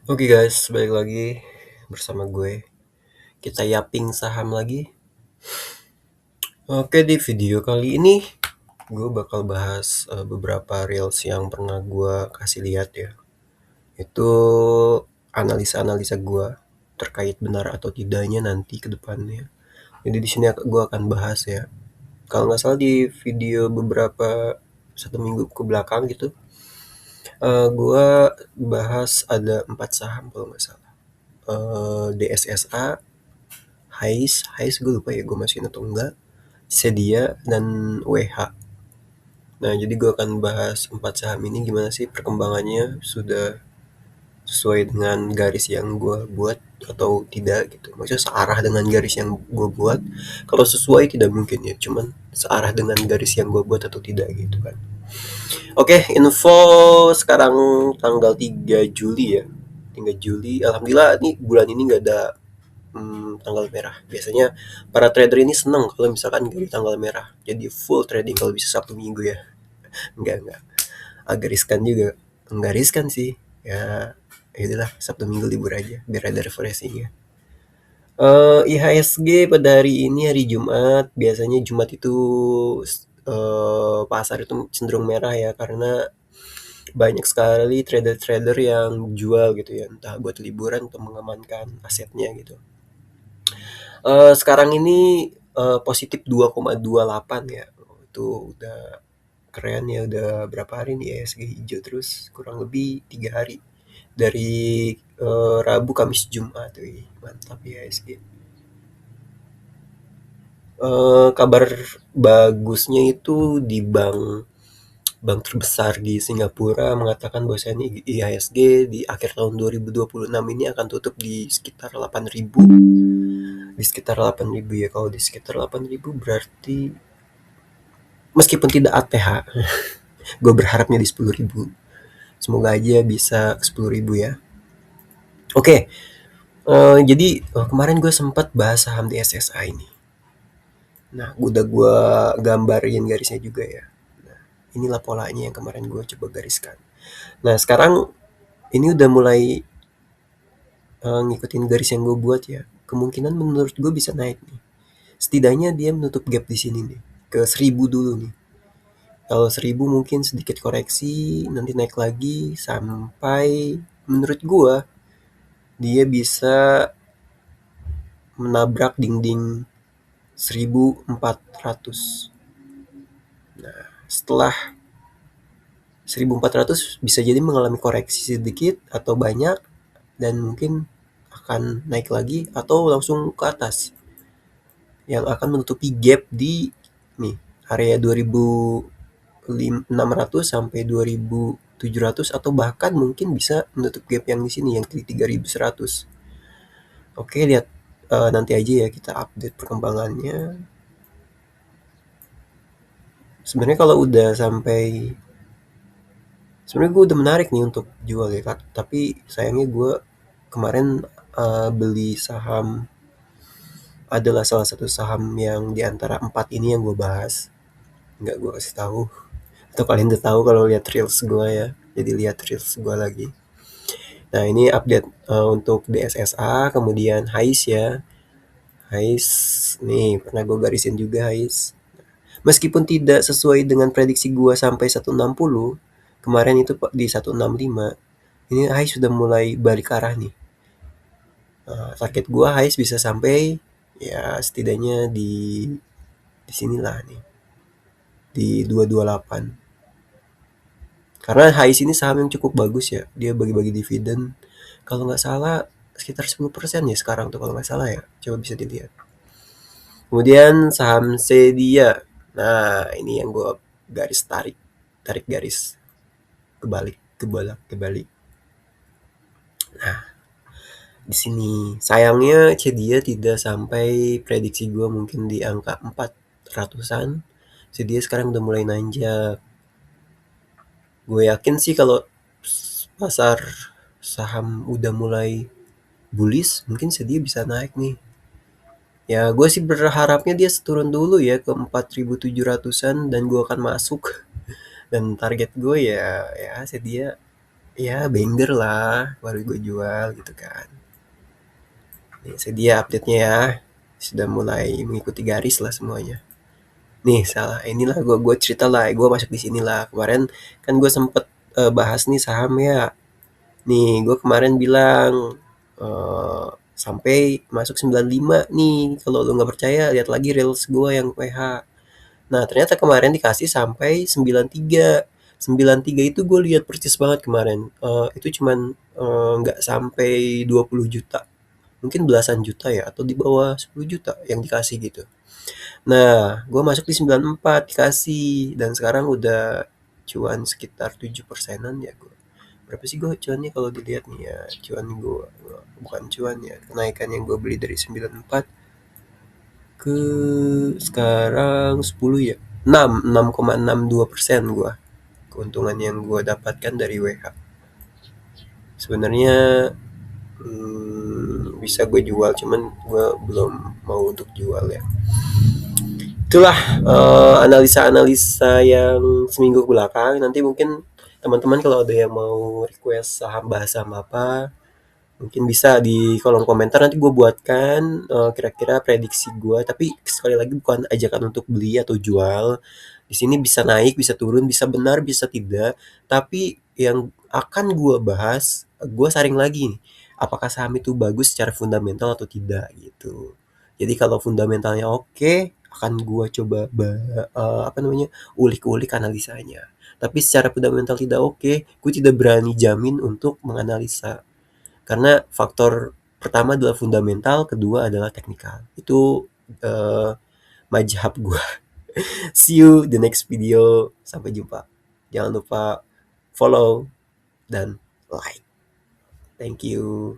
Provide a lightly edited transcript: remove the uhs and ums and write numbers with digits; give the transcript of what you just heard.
Oke guys, balik lagi bersama gue. Kita yaping saham lagi. Oke, di video kali ini gue bakal bahas beberapa reels yang pernah gue kasih lihat ya. Itu analisa-analisa gue terkait benar atau tidaknya nanti ke depannya. Jadi di sini gue akan bahas ya. Kalau nggak salah di video beberapa 1 minggu ke belakang gitu, gue bahas ada 4 saham kalau nggak salah. DSSA, Hais gue lupa ya gue masukin atau enggak, Sedia, dan WH. Nah, jadi gue akan bahas 4 saham ini gimana sih perkembangannya, sudah sesuai dengan garis yang gue buat atau tidak gitu. Maksudnya searah dengan garis yang gue buat. Kalau sesuai tidak mungkin ya, cuman searah dengan garis yang gue buat atau tidak gitu kan. Oke, info sekarang tanggal 3 Juli ya. 3 Juli, alhamdulillah nih bulan ini nggak ada tanggal merah. Biasanya para trader ini senang kalau misalkan nggak di tanggal merah. Jadi full trading kalau bisa Sabtu Minggu ya. Enggak. Agak riskan juga. Enggak riskan sih. Ya, itulah Sabtu Minggu libur aja biar ada refreshing ya. IHSG pada hari ini hari Jumat. Biasanya Jumat itu pasar itu cenderung merah ya karena banyak sekali trader-trader yang jual gitu ya, entah buat liburan atau mengamankan asetnya gitu. Sekarang ini positif 2,28 ya. Itu udah keren ya, udah berapa hari nih ESG hijau terus kurang lebih 3 hari dari Rabu, Kamis, Jumat. Wih, mantap ya ESG. Kabar bagusnya itu di bank terbesar di Singapura mengatakan bahwasanya IHSG di akhir tahun 2026 ini akan tutup di sekitar 8.000. Di sekitar 8.000 ya. Kalau di sekitar 8.000 berarti meskipun tidak ATH, gue berharapnya di 10.000. Semoga aja bisa ke 10.000 ya. Oke, jadi kemarin gue sempat bahas saham di SSA ini. Nah, udah gue gambarin garisnya juga ya. Nah, inilah polanya yang kemarin gue coba gariskan. Nah, sekarang ini udah mulai ngikutin garis yang gue buat ya. Kemungkinan menurut gue bisa naik nih. Setidaknya dia menutup gap di sini nih. Ke 1.000 dulu nih. Kalau 1.000 mungkin sedikit koreksi, nanti naik lagi sampai menurut gua dia bisa menabrak dinding 1.400. Nah, setelah 1.400 bisa jadi mengalami koreksi sedikit atau banyak dan mungkin akan naik lagi atau langsung ke atas yang akan menutupi gap di nih area 2.600 sampai 2.700 atau bahkan mungkin bisa menutup gap yang di sini yang di 3.100. Oke, lihat nanti aja ya kita update perkembangannya. Sebenarnya kalau udah sampai sebenarnya gue udah menarik nih untuk jual ya Kak. Tapi sayangnya gue kemarin beli saham, adalah salah satu saham yang di antara 4 ini yang gue bahas. Nggak gue kasih tahu. Atau kalian udah tahu kalau lihat reels gue ya. Jadi lihat reels gue lagi. Nah, ini update untuk DSSA, kemudian Hais ya. Hais nih pernah gue garisin juga Hais. Meskipun tidak sesuai dengan prediksi gue sampai 160, kemarin itu di 165, ini Hais sudah mulai balik arah nih. Target gue Hais bisa sampai ya setidaknya di sinilah nih, di 228. Karena Hais ini saham yang cukup bagus ya, dia bagi-bagi dividen. Kalau nggak salah sekitar 10% ya sekarang tuh kalau nggak salah ya. Coba bisa dilihat. Kemudian saham Sedia. Nah, ini yang gue garis tarik garis kebalik. Nah, di sini sayangnya Sedia tidak sampai prediksi gue mungkin di angka 400-an. Sedia sekarang udah mulai nanjak. Gue yakin sih kalau pasar saham udah mulai bullish, mungkin Sedia bisa naik nih. Ya, gue sih berharapnya dia turun dulu ya ke 4.700-an dan gue akan masuk. Dan target gue ya sedia ya banger lah baru gue jual gitu kan. Nih, sedia update-nya ya. Sudah mulai mengikuti garis lah semuanya. Nih, salah. Inilah gue cerita lah, gue masuk di sini lah. Kemarin kan gue sempet bahas nih saham ya. Nih, gue kemarin bilang eh sampai masuk 95 nih. Kalau lu nggak percaya, lihat lagi reels gue yang PH. Nah, ternyata kemarin dikasih sampai 93. 93 itu gue lihat persis banget kemarin. Itu cuman nggak sampai 20 juta, mungkin belasan juta ya, atau di bawah 10 juta yang dikasih gitu. Nah, gue masuk di 94 dikasih, dan sekarang udah cuan sekitar 7%-an ya gue. Berapa sih gue cuannya kalau dilihat nih ya, cuan gue, bukan cuan ya, kenaikan yang gue beli dari 94 ke sekarang 10 ya. 6,62% gue. Keuntungan yang gue dapatkan dari WH. Sebenarnya bisa gue jual, cuman gue belum mau untuk jual ya. Itulah analisa-analisa yang seminggu belakang. Nanti mungkin teman-teman kalau ada yang mau request saham, bahas saham apa, mungkin bisa di kolom komentar, nanti gue buatkan kira-kira prediksi gue. Tapi sekali lagi bukan ajakan untuk beli atau jual. Di sini bisa naik, bisa turun, bisa benar, bisa tidak. Tapi yang akan gue bahas, gue saring lagi nih, apakah saham itu bagus secara fundamental atau tidak gitu. Jadi kalau fundamentalnya oke, akan gue coba apa namanya, ulik-ulik analisanya. Tapi secara fundamental tidak oke, gue tidak berani jamin untuk menganalisa. Karena faktor pertama adalah fundamental, kedua adalah teknikal. Itu majhab gue. See you the next video. Sampai jumpa. Jangan lupa follow dan like. Thank you.